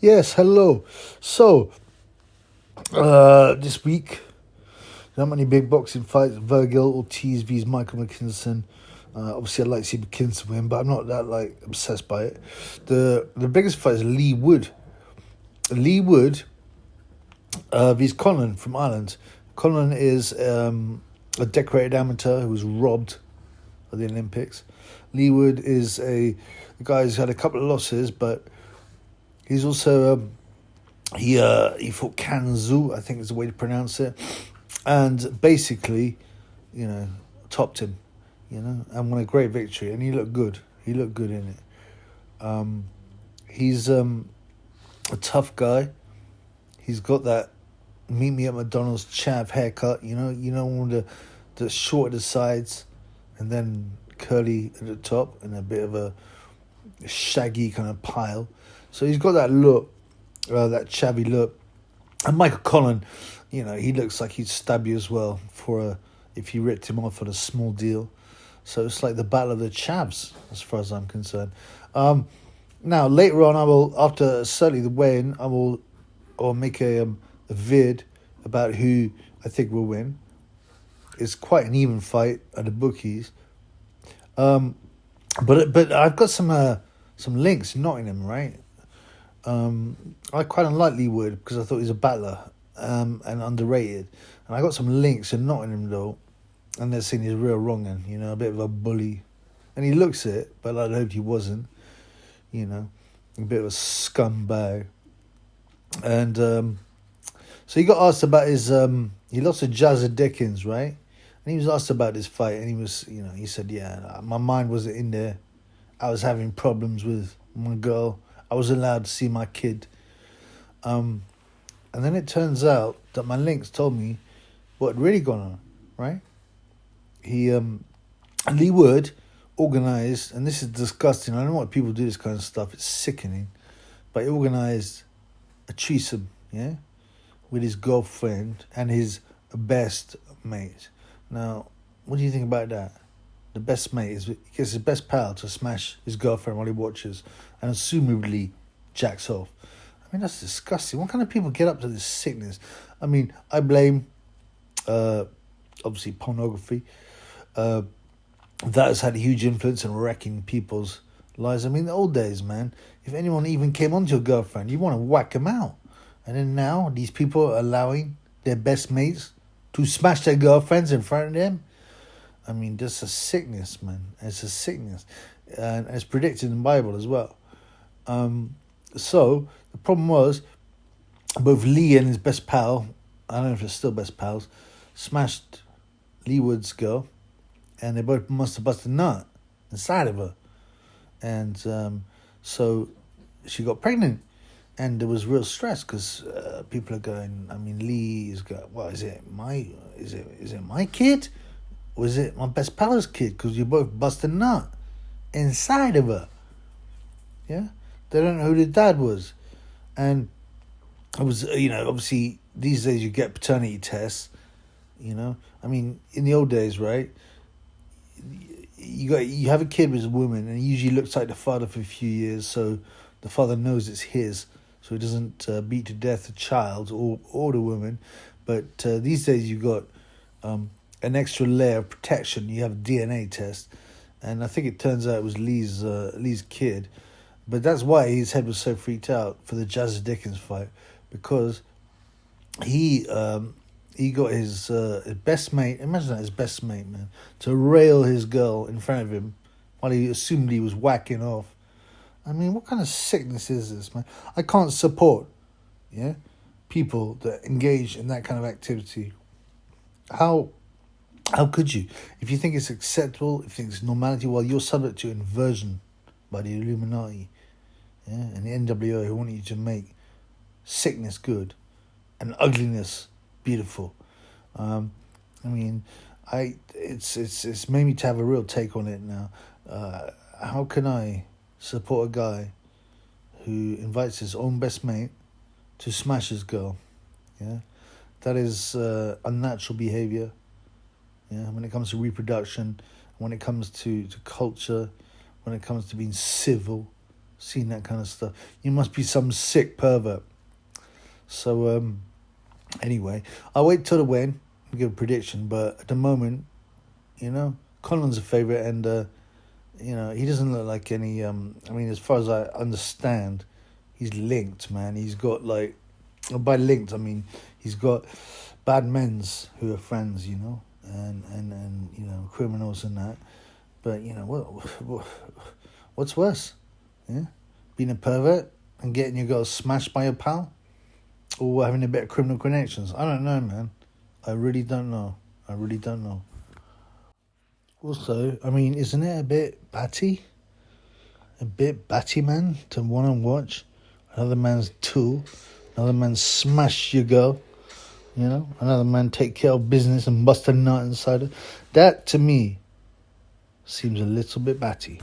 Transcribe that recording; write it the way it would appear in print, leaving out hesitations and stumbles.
Yes, hello. So, this week, not many big boxing fights. Virgil Ortiz vs Michael McKinson. Obviously, I'd like to see McKinson win, but I'm not that obsessed by it. The biggest fight is Leigh Wood. Leigh Wood vs Conlan from Ireland. Conlan is a decorated amateur who was robbed of the Olympics. Leigh Wood is a guy who's had a couple of losses, but he's also he fought Kanzu, I think is the way to pronounce it, and basically, topped him, and won a great victory. And he looked good. He looked good in it. He's a tough guy. He's got that meet me at McDonald's chav haircut. All the short at the sides, and then curly at the top, and a bit of a shaggy kind of pile. So he's got that look, that chavvy look. And Michael Conlan, he looks like he'd stab you as well if you ripped him off for a small deal. So it's like the battle of the chavs, as far as I'm concerned. Now later on, I will, after certainly the weigh-in, I'll make a vid about who I think will win. It's quite an even fight at the bookies. But I've got some links in Nottingham, right? I quite like Leigh Wood because I thought he was a battler and underrated. And I got some links in Nottingham though, and they're saying he's real wrong and a bit of a bully, and he looks it, but I'd hoped he wasn't. A bit of a scumbag. And so he got asked about his he lost to Jazza Dickens, right? And he was asked about his fight, and he was, he said, yeah, my mind wasn't in there. I was having problems with my girl. I wasn't allowed to see my kid. And then it turns out that my links told me what had really gone on, right? Leigh Wood organised, and this is disgusting. I don't know why people do this kind of stuff. It's sickening. But he organised a threesome, yeah, with his girlfriend and his best mate. Now, what do you think about that? The best mate he gets his best pal to smash his girlfriend while he watches, and assumably jacks off. I mean, that's disgusting. What kind of people get up to this sickness? I mean, I blame, obviously, pornography. That has had a huge influence in wrecking people's lives. I mean, the old days, man, if anyone even came onto your girlfriend, you want to whack them out. And then now, these people are allowing their best mates to smash their girlfriends in front of them. I mean, that's a sickness, man. It's a sickness. And it's predicted in the Bible as well. So, the problem was, both Leigh and his best pal, I don't know if they're still best pals, smashed Leigh Wood's girl, and they both must have busted a nut inside of her. And so she got pregnant. And there was real stress because people are going, I mean, Lee's got, well, is it my kid? Or is it my best pal's kid? Because you both busted a nut inside of her. Yeah? They don't know who the dad was. And it was, obviously these days you get paternity tests, I mean, in the old days, right? You have a kid with a woman and he usually looks like the father for a few years, so the father knows it's his, so he doesn't beat to death the child or the woman. But these days you've got an extra layer of protection. You have a DNA test, and I think it turns out it was Lee's kid. But that's why his head was so freaked out for the Jazza Dickens fight, because he got his best mate, imagine that, his best mate, man, to rail his girl in front of him while he assumed he was whacking off. I mean, what kind of sickness is this, man? I can't support, people that engage in that kind of activity. How could you? If you think it's acceptable, if you think it's normality, well, you're subject to inversion by the Illuminati, and the NWO, who want you to make sickness good and ugliness beautiful. It's made me to have a real take on it now. How can I support a guy who invites his own best mate to smash his girl? Yeah, that is unnatural behavior. Yeah, when it comes to reproduction, when it comes to culture, when it comes to being civil seen that kind of stuff. You must be some sick pervert. So, anyway, I'll wait till the wedding and give a prediction. But at the moment, Conlan's a favourite, and he doesn't look like any. I mean, as far as I understand, he's linked, man. He's got by linked, I mean he's got bad men's who are friends, and criminals and that. But what's worse? Yeah, being a pervert and getting your girl smashed by your pal, or having a bit of criminal connections. I don't know, man. I really don't know. Also, I mean, isn't it a bit batty? A bit batty, man, to want to watch another man's tool, another man smash your girl, another man take care of business and bust a nut inside her. That, to me, seems a little bit batty.